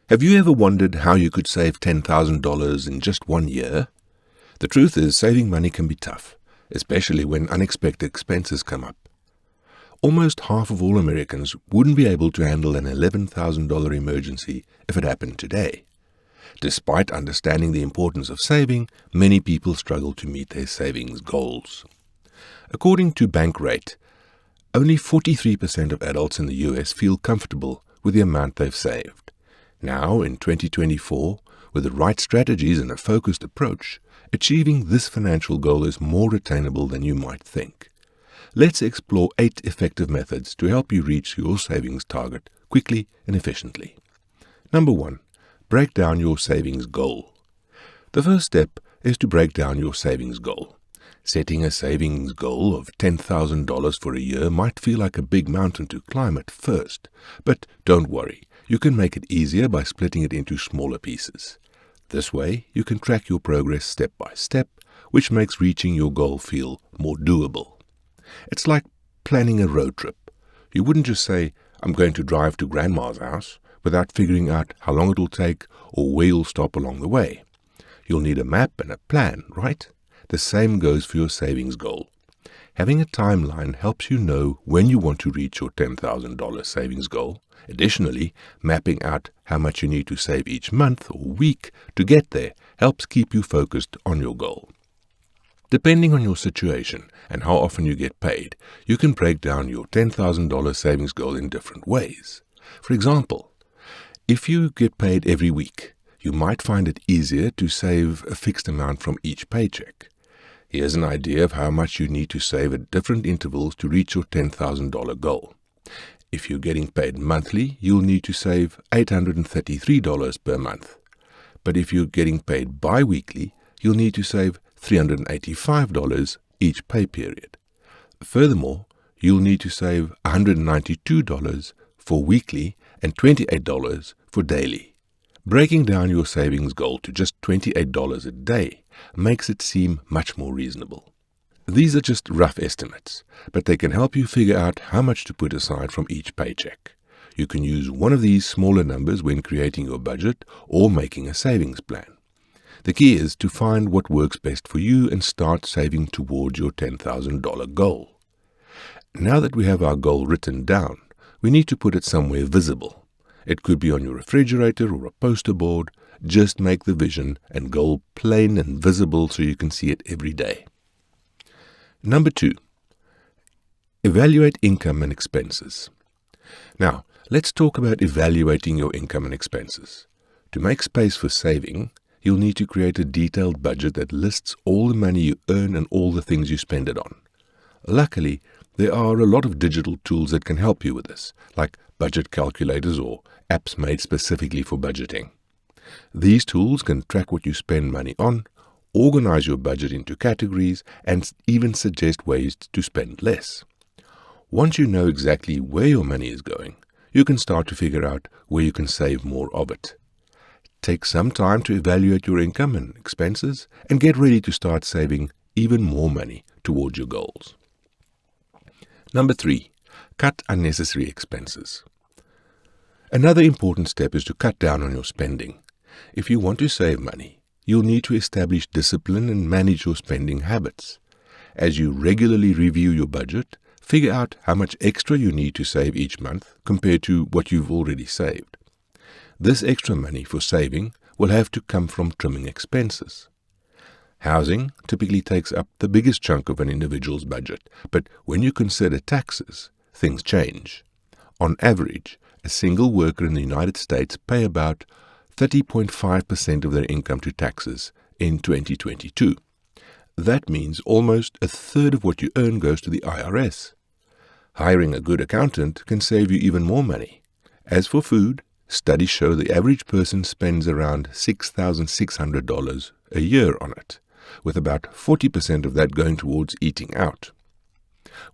Have you ever wondered how you could save $10,000 in just 1 year? The truth is, saving money can be tough, especially when unexpected expenses come up. Almost half of all Americans wouldn't be able to handle an $11,000 emergency if it happened today. Despite understanding the importance of saving, many people struggle to meet their savings goals. According to Bankrate, only 43% of adults in the US feel comfortable with the amount they've saved. Now, in 2024, with the right strategies and a focused approach, achieving this financial goal is more attainable than you might think. Let's explore 8 effective methods to help you reach your savings target quickly and efficiently. Number 1. Break down your savings goal. The first step is to break down your savings goal. Setting a savings goal of $10,000 for a year might feel like a big mountain to climb at first, but don't worry. You can make it easier by splitting it into smaller pieces. This way, you can track your progress step by step, which makes reaching your goal feel more doable. It's like planning a road trip. You wouldn't just say, "I'm going to drive to Grandma's house," without figuring out how long it will take or where you'll stop along the way. You'll need a map and a plan, right? The same goes for your savings goal. Having a timeline helps you know when you want to reach your $10,000 savings goal. Additionally, mapping out how much you need to save each month or week to get there helps keep you focused on your goal. Depending on your situation and how often you get paid, you can break down your $10,000 savings goal in different ways. For example, if you get paid every week, you might find it easier to save a fixed amount from each paycheck. Here's an idea of how much you need to save at different intervals to reach your $10,000 goal. If you're getting paid monthly, you'll need to save $833 per month. But if you're getting paid bi-weekly, you'll need to save $385 each pay period. Furthermore, you'll need to save $192 for weekly and $28 for daily. Breaking down your savings goal to just $28 a day makes it seem much more reasonable. These are just rough estimates, but they can help you figure out how much to put aside from each paycheck. You can use one of these smaller numbers when creating your budget or making a savings plan. The key is to find what works best for you and start saving towards your $10,000 goal. Now that we have our goal written down, we need to put it somewhere visible. It could be on your refrigerator or a poster board. Just make the vision and goal plain and visible so you can see it every day. Number 2, evaluate income and expenses. Now, let's talk about evaluating your income and expenses. To make space for saving, you'll need to create a detailed budget that lists all the money you earn and all the things you spend it on. Luckily, there are a lot of digital tools that can help you with this, like budget calculators or apps made specifically for budgeting. These tools can track what you spend money on, organize your budget into categories, and even suggest ways to spend less. Once you know exactly where your money is going, you can start to figure out where you can save more of it. Take some time to evaluate your income and expenses and get ready to start saving even more money towards your goals. Number 3, cut unnecessary expenses. Another important step is to cut down on your spending. If you want to save money, you'll need to establish discipline and manage your spending habits. As you regularly review your budget, figure out how much extra you need to save each month compared to what you've already saved. This extra money for saving will have to come from trimming expenses. Housing typically takes up the biggest chunk of an individual's budget, but when you consider taxes, things change. On average, a single worker in the United States pay about 30.5% of their income to taxes in 2022. That means almost a third of what you earn goes to the IRS. Hiring a good accountant can save you even more money. As for food, studies show the average person spends around $6,600 a year on it, with about 40% of that going towards eating out.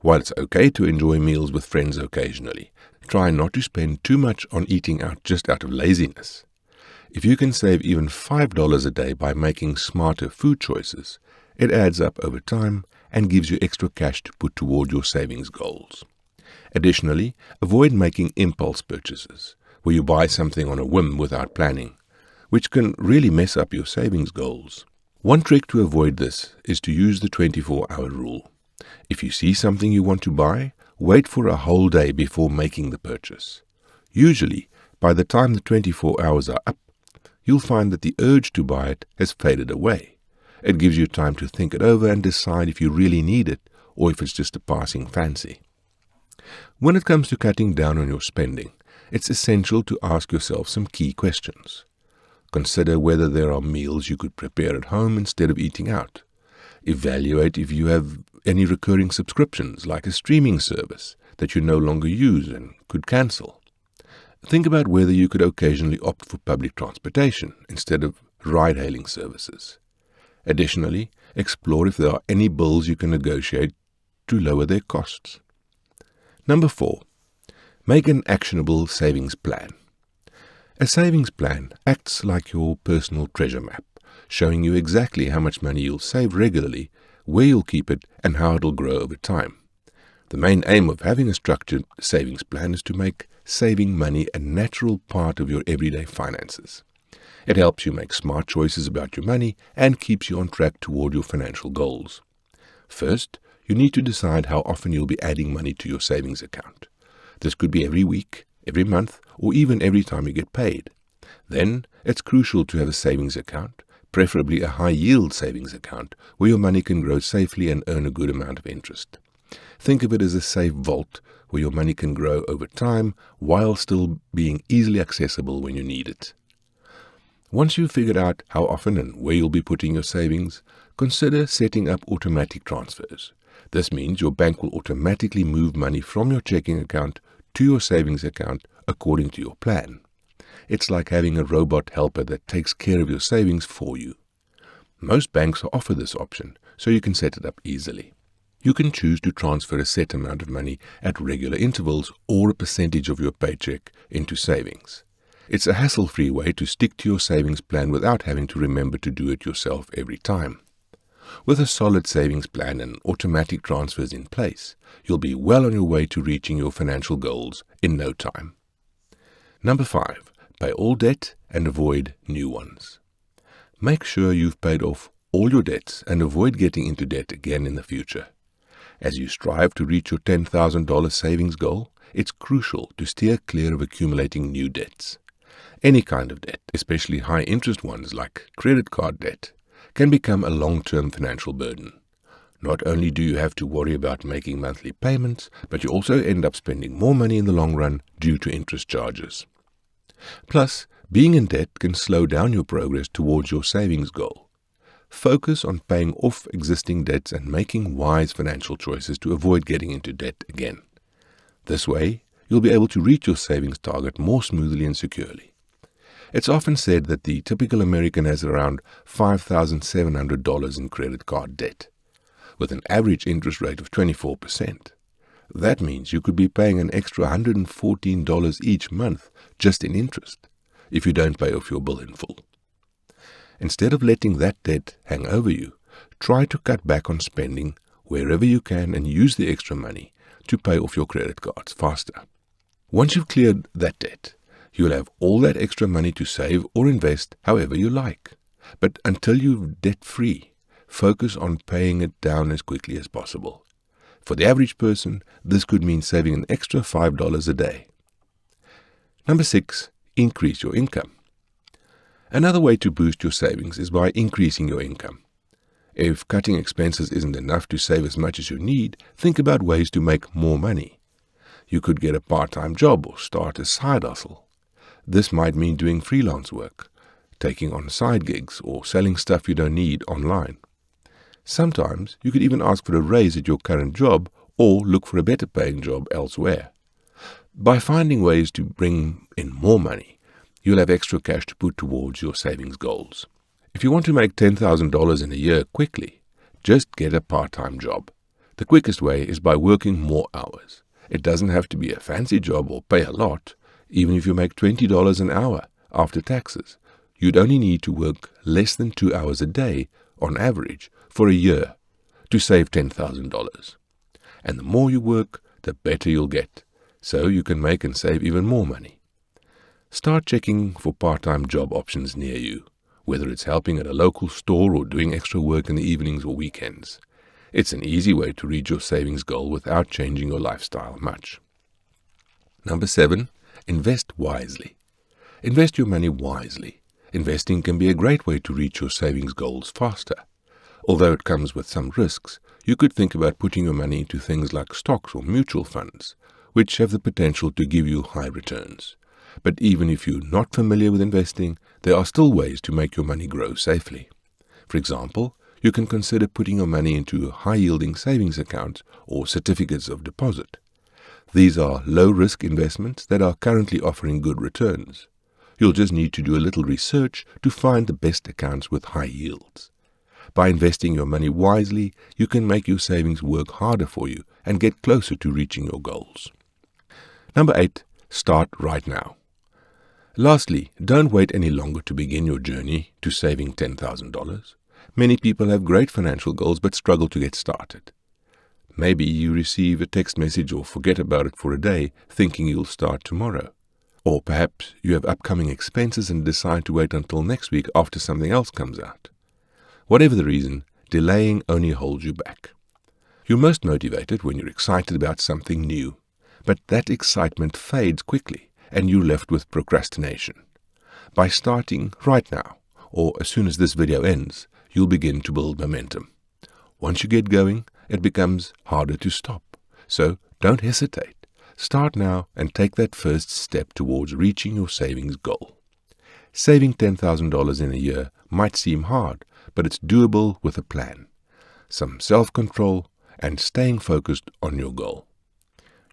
While it's okay to enjoy meals with friends occasionally, try not to spend too much on eating out just out of laziness. If you can save even $5 a day by making smarter food choices, it adds up over time and gives you extra cash to put toward your savings goals. Additionally, avoid making impulse purchases. where you buy something on a whim without planning, which can really mess up your savings goals. One trick to avoid this is to use the 24-hour rule. If you see something you want to buy, wait for a whole day before making the purchase. Usually, by the time the 24 hours are up, you'll find that the urge to buy it has faded away. It gives you time to think it over and decide if you really need it or if it's just a passing fancy. When it comes to cutting down on your spending, it's essential to ask yourself some key questions. Consider whether there are meals you could prepare at home instead of eating out. Evaluate if you have any recurring subscriptions, like a streaming service, that you no longer use and could cancel. Think about whether you could occasionally opt for public transportation instead of ride-hailing services. Additionally, explore if there are any bills you can negotiate to lower their costs. Number 4. Make an actionable savings plan. A savings plan acts like your personal treasure map, showing you exactly how much money you'll save regularly, where you'll keep it, and how it'll grow over time. The main aim of having a structured savings plan is to make saving money a natural part of your everyday finances. It helps you make smart choices about your money and keeps you on track toward your financial goals. First, you need to decide how often you'll be adding money to your savings account. This could be every week, every month, or even every time you get paid. Then, it's crucial to have a savings account, preferably a high-yield savings account, where your money can grow safely and earn a good amount of interest. Think of it as a safe vault where your money can grow over time while still being easily accessible when you need it. Once you've figured out how often and where you'll be putting your savings, consider setting up automatic transfers. This means your bank will automatically move money from your checking account to your savings account according to your plan. It's like having a robot helper that takes care of your savings for you. Most banks offer this option, so you can set it up easily. You can choose to transfer a set amount of money at regular intervals or a percentage of your paycheck into savings. It's a hassle-free way to stick to your savings plan without having to remember to do it yourself every time. With a solid savings plan and automatic transfers in place, you'll be well on your way to reaching your financial goals in no time. Number 5. Pay all debt and avoid new ones. Make sure you've paid off all your debts and avoid getting into debt again in the future. As you strive to reach your $10,000 savings goal, it's crucial to steer clear of accumulating new debts. Any kind of debt, especially high-interest ones like credit card debt, can become a long-term financial burden. Not only do you have to worry about making monthly payments, but you also end up spending more money in the long run due to interest charges. Plus, being in debt can slow down your progress towards your savings goal. Focus on paying off existing debts and making wise financial choices to avoid getting into debt again. This way, you'll be able to reach your savings target more smoothly and securely. It's often said that the typical American has around $5,700 in credit card debt, with an average interest rate of 24%. That means you could be paying an extra $114 each month just in interest if you don't pay off your bill in full. Instead of letting that debt hang over you, try to cut back on spending wherever you can and use the extra money to pay off your credit cards faster. Once you've cleared that debt, you'll have all that extra money to save or invest however you like. But until you're debt-free, focus on paying it down as quickly as possible. For the average person, this could mean saving an extra $5 a day. Number 6, increase your income. Another way to boost your savings is by increasing your income. If cutting expenses isn't enough to save as much as you need, think about ways to make more money. You could get a part-time job or start a side hustle. This might mean doing freelance work, taking on side gigs, or selling stuff you don't need online. Sometimes you could even ask for a raise at your current job or look for a better paying job elsewhere. By finding ways to bring in more money, you'll have extra cash to put towards your savings goals. If you want to make $10,000 in a year quickly, just get a part-time job. The quickest way is by working more hours. It doesn't have to be a fancy job or pay a lot. Even if you make $20 an hour after taxes, you'd only need to work less than 2 hours a day on average for a year to save $10,000. And the more you work, the better you'll get, so you can make and save even more money. Start checking for part-time job options near you, whether it's helping at a local store or doing extra work in the evenings or weekends. It's an easy way to reach your savings goal without changing your lifestyle much. Number 7, invest wisely. Invest your money wisely. Investing can be a great way to reach your savings goals faster. Although it comes with some risks, you could think about putting your money into things like stocks or mutual funds, which have the potential to give you high returns. But even if you're not familiar with investing, there are still ways to make your money grow safely. For example, you can consider putting your money into high-yielding savings accounts or certificates of deposit. These are low-risk investments that are currently offering good returns. You'll just need to do a little research to find the best accounts with high yields. By investing your money wisely, you can make your savings work harder for you and get closer to reaching your goals. Number 8, start right now. Lastly, don't wait any longer to begin your journey to saving $10,000. Many people have great financial goals but struggle to get started. Maybe you receive a text message or forget about it for a day, thinking you'll start tomorrow. Or perhaps you have upcoming expenses and decide to wait until next week after something else comes out. Whatever the reason, delaying only holds you back. You're most motivated when you're excited about something new, but that excitement fades quickly and you're left with procrastination. By starting right now, or as soon as this video ends, you'll begin to build momentum. Once you get going, it becomes harder to stop. So don't hesitate. Start now and take that first step towards reaching your savings goal. Saving $10,000 in a year might seem hard, but it's doable with a plan, some self-control, and staying focused on your goal.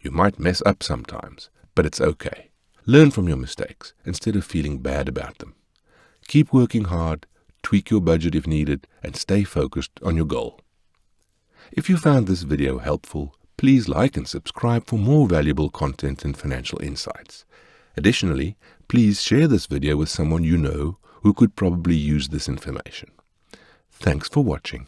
You might mess up sometimes, but it's okay. Learn from your mistakes instead of feeling bad about them. Keep working hard, tweak your budget if needed, and stay focused on your goal. If you found this video helpful, please like and subscribe for more valuable content and financial insights. Additionally, please share this video with someone you know who could probably use this information. Thanks for watching.